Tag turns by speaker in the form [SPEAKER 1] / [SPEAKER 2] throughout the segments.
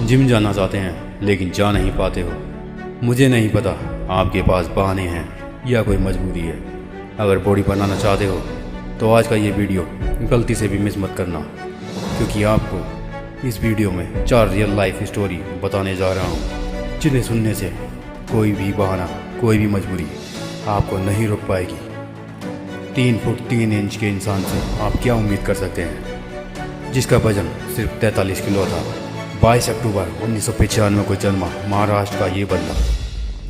[SPEAKER 1] Gym जाना चाहते हैं लेकिन जा नहीं पाते हो। मुझे नहीं पता आपके पास बहाने हैं या कोई मजबूरी है। अगर बॉडी बनाना चाहते हो तो आज का ये वीडियो गलती से भी मिस मत करना, क्योंकि आपको इस वीडियो में 4 रियल लाइफ स्टोरी बताने जा रहा हूँ, जिन्हें सुनने से कोई भी बहाना, कोई भी मजबूरी आपको नहीं रोक पाएगी। 3 फुट 3 इंच के इंसान से आप क्या उम्मीद कर सकते हैं, जिसका वजन सिर्फ 43 किलो था। 22 अक्टूबर 1995 को जन्मा महाराष्ट्र का ये बंदा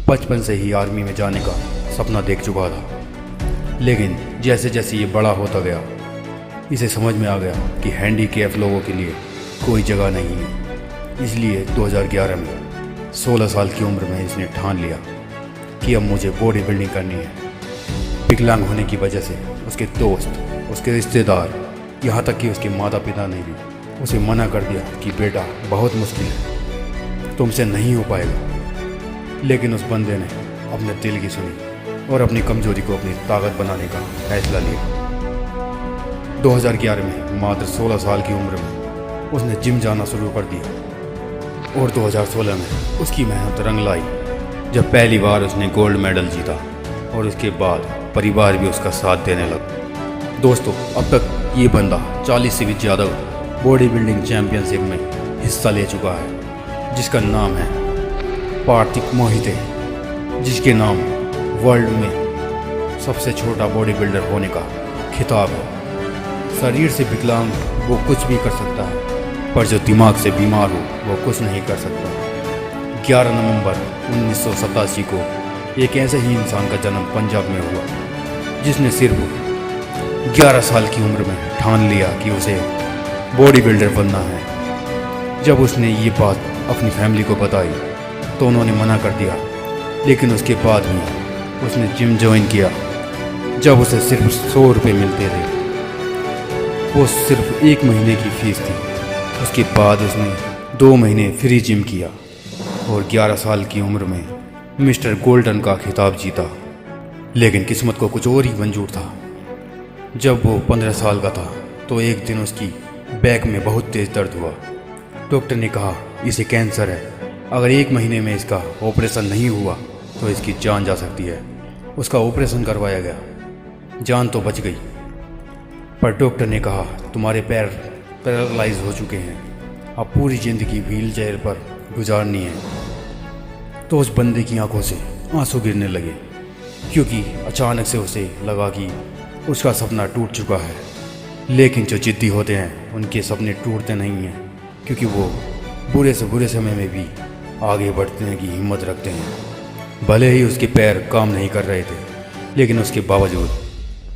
[SPEAKER 1] बचपन से ही आर्मी में जाने का सपना देख चुका था। लेकिन जैसे जैसे ये बड़ा होता गया, इसे समझ में आ गया कि हैंडीकैप लोगों के लिए कोई जगह नहीं है। इसलिए 2011 में 16 साल की उम्र में इसने ठान लिया कि अब मुझे बॉडी बिल्डिंग करनी है। विकलांग होने की वजह से उसके दोस्त, उसके रिश्तेदार, यहाँ तक कि उसके माता पिता ने भी उसे मना कर दिया कि बेटा बहुत मुश्किल है, तुमसे नहीं हो पाएगा। लेकिन उस बंदे ने अपने दिल की सुनी और अपनी कमजोरी को अपनी ताकत बनाने का फैसला लिया। 2011 में मात्र 16 साल की उम्र में उसने जिम जाना शुरू कर दिया और 2016 में उसकी मेहनत रंग लाई, जब पहली बार उसने गोल्ड मेडल जीता और उसके बाद परिवार भी उसका साथ देने लगा। दोस्तों, अब तक ये बंदा 40 से भी ज़्यादा बॉडी बिल्डिंग चैम्पियनशिप में हिस्सा ले चुका है, जिसका नाम है पार्थिक मोहिते, जिसके नाम वर्ल्ड में सबसे छोटा बॉडी बिल्डर होने का खिताब है। शरीर से विकलांग वो कुछ भी कर सकता है, पर जो दिमाग से बीमार हो वो कुछ नहीं कर सकता। 11 नवंबर 1987 को एक ऐसे ही इंसान का जन्म पंजाब में हुआ, जिसने सिर्फ 11 साल की उम्र में ठान लिया कि उसे बॉडी बिल्डर बनना है। जब उसने ये बात अपनी फैमिली को बताई तो उन्होंने मना कर दिया, लेकिन उसके बाद भी उसने जिम ज्वाइन किया। जब उसे सिर्फ 100 रुपये मिलते थे, वो सिर्फ 1 महीने की फीस थी। उसके बाद उसने 2 महीने फ्री जिम किया और 11 साल की उम्र में मिस्टर गोल्डन का खिताब जीता। लेकिन किस्मत को कुछ और ही मंजूर था। जब वो 15 साल का था तो एक दिन उसकी बैक में बहुत तेज़ दर्द हुआ। डॉक्टर ने कहा इसे कैंसर है, अगर 1 महीने में इसका ऑपरेशन नहीं हुआ तो इसकी जान जा सकती है। उसका ऑपरेशन करवाया गया, जान तो बच गई, पर डॉक्टर ने कहा तुम्हारे पैर पैरालाइज हो चुके हैं, अब पूरी ज़िंदगी व्हील चेयर पर गुजारनी है। तो उस बंदे की आंखों से आंसू गिरने लगे, क्योंकि अचानक से उसे लगा कि उसका सपना टूट चुका है। लेकिन जो जिद्दी होते हैं उनके सपने टूटते नहीं हैं, क्योंकि वो बुरे से बुरे समय में भी आगे बढ़ने की हिम्मत रखते हैं। भले ही उसके पैर काम नहीं कर रहे थे, लेकिन उसके बावजूद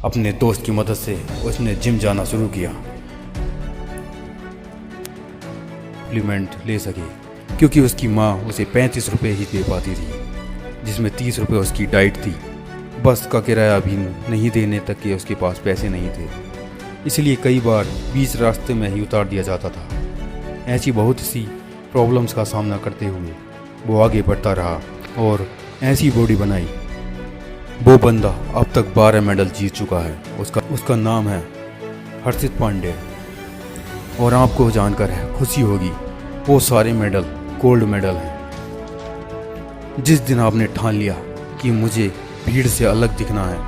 [SPEAKER 1] अपने दोस्त की मदद से उसने जिम जाना शुरू किया, सप्लीमेंट ले सके, क्योंकि उसकी माँ उसे 35 रुपये ही दे पाती थी, जिसमें 30 रुपये उसकी डाइट थी। बस का किराया भी नहीं देने तक के उसके पास पैसे नहीं थे, इसलिए कई बार बीच रास्ते में ही उतार दिया जाता था। ऐसी बहुत सी प्रॉब्लम्स का सामना करते हुए वो आगे बढ़ता रहा और ऐसी बॉडी बनाई। वो बंदा अब तक 12 मेडल जीत चुका है। उसका नाम है हर्षित पांडे, और आपको जानकर है खुशी होगी, वो सारे मेडल गोल्ड मेडल हैं। जिस दिन आपने ठान लिया कि मुझे भीड़ से अलग दिखना है,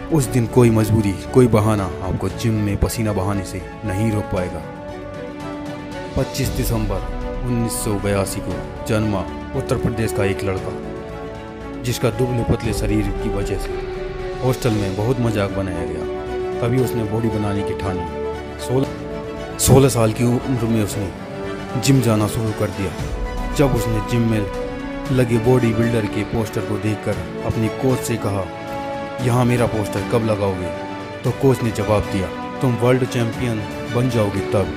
[SPEAKER 1] उस दिन कोई मजबूरी, कोई बहाना आपको जिम में पसीना बहाने से नहीं रोक पाएगा। 25 दिसंबर 1982 को जन्मा उत्तर प्रदेश का एक लड़का, जिसका दुबले पतले शरीर की वजह से हॉस्टल में बहुत मजाक बनाया गया। तभी उसने बॉडी बनाने की ठानी। 16 साल की उम्र में उसने जिम जाना शुरू कर दिया। जब उसने जिम में लगे बॉडी बिल्डर के पोस्टर को देखकर अपनी कोच से कहा यहाँ मेरा पोस्टर कब लगाओगे, तो कोच ने जवाब दिया तुम वर्ल्ड चैंपियन बन जाओगे तब।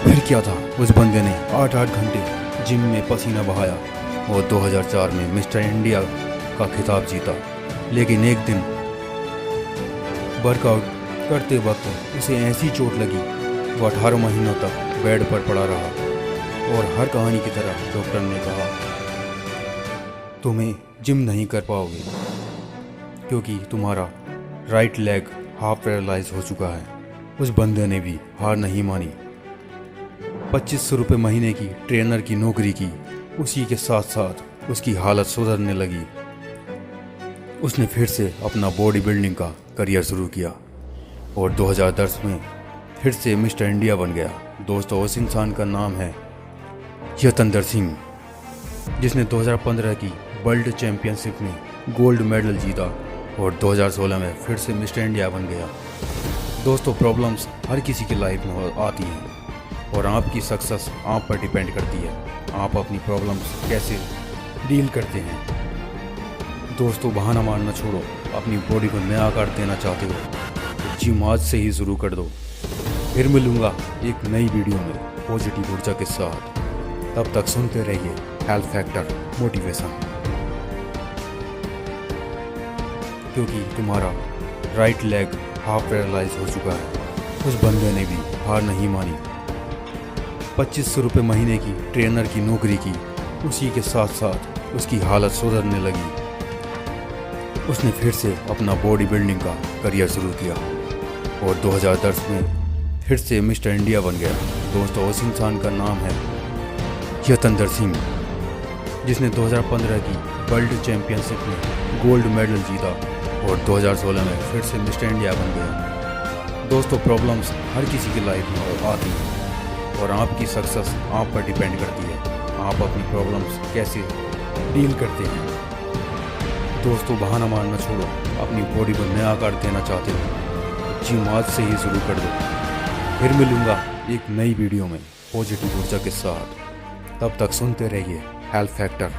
[SPEAKER 1] फिर क्या था, उस बंदे ने 8-8 घंटे जिम में पसीना बहाया और 2004 में मिस्टर इंडिया का खिताब जीता। लेकिन एक दिन वर्कआउट करते वक्त उसे ऐसी चोट लगी, वो 18 महीनों तक बेड पर पड़ा रहा। और हर कहानी की तरह डॉक्टर ने कहा तुम्हें जिम नहीं कर पाओगे, क्योंकि तुम्हारा राइट लेग हाफ पैरालाइज हो चुका है। उस बंदे ने भी हार नहीं मानी ₹2500 महीने की ट्रेनर की नौकरी की। उसी के साथ साथ उसकी हालत सुधरने लगी। उसने फिर से अपना बॉडी बिल्डिंग का करियर शुरू किया और 2010 में फिर से मिस्टर इंडिया बन गया। दोस्तों, उस इंसान का नाम है यतंदर सिंह, जिसने 2015 की वर्ल्ड चैंपियनशिप में गोल्ड मेडल जीता और 2016 में फिर से मिस्टर इंडिया बन गया। दोस्तों, प्रॉब्लम्स हर किसी की लाइफ में आती हैं और आपकी सक्सेस आप पर डिपेंड करती है। आप अपनी प्रॉब्लम्स कैसे डील करते हैं। दोस्तों, बहाना मारना छोड़ो। अपनी बॉडी को नया आकार देना चाहते हो तो जिम आज से ही शुरू कर दो। फिर मिलूंगा एक नई वीडियो में पॉजिटिव ऊर्जा के साथ। तब तक सुनते रहिए हेल्थ फैक्टर मोटिवेशन, क्योंकि तुम्हारा राइट लेग हाफ पैरालाइज हो चुका है। उस बंदे ने भी हार नहीं मानी। ₹2500 महीने की ट्रेनर की नौकरी की। उसी के साथ साथ उसकी हालत सुधरने लगी। उसने फिर से अपना बॉडी बिल्डिंग का करियर शुरू किया और 2010 में फिर से मिस्टर इंडिया बन गया। दोस्तों, उस इंसान का नाम है यतंदर सिंह, जिसने 2015 की वर्ल्ड चैंपियनशिप में गोल्ड मेडल जीता और 2016 में फिर से मिस्टर इंडिया बन गया। दोस्तों, प्रॉब्लम्स हर किसी की लाइफ में आती हैं और आपकी सक्सेस आप पर डिपेंड करती है। आप अपनी प्रॉब्लम्स कैसे डील करते हैं। दोस्तों, बहाना मारना छोड़ो। अपनी बॉडी को नया आकार देना चाहते हो जिम आज से ही शुरू कर दो। फिर मिलूंगा एक नई वीडियो में पॉजिटिव ऊर्जा के साथ। तब तक सुनते रहिए हेल्थ फैक्टर।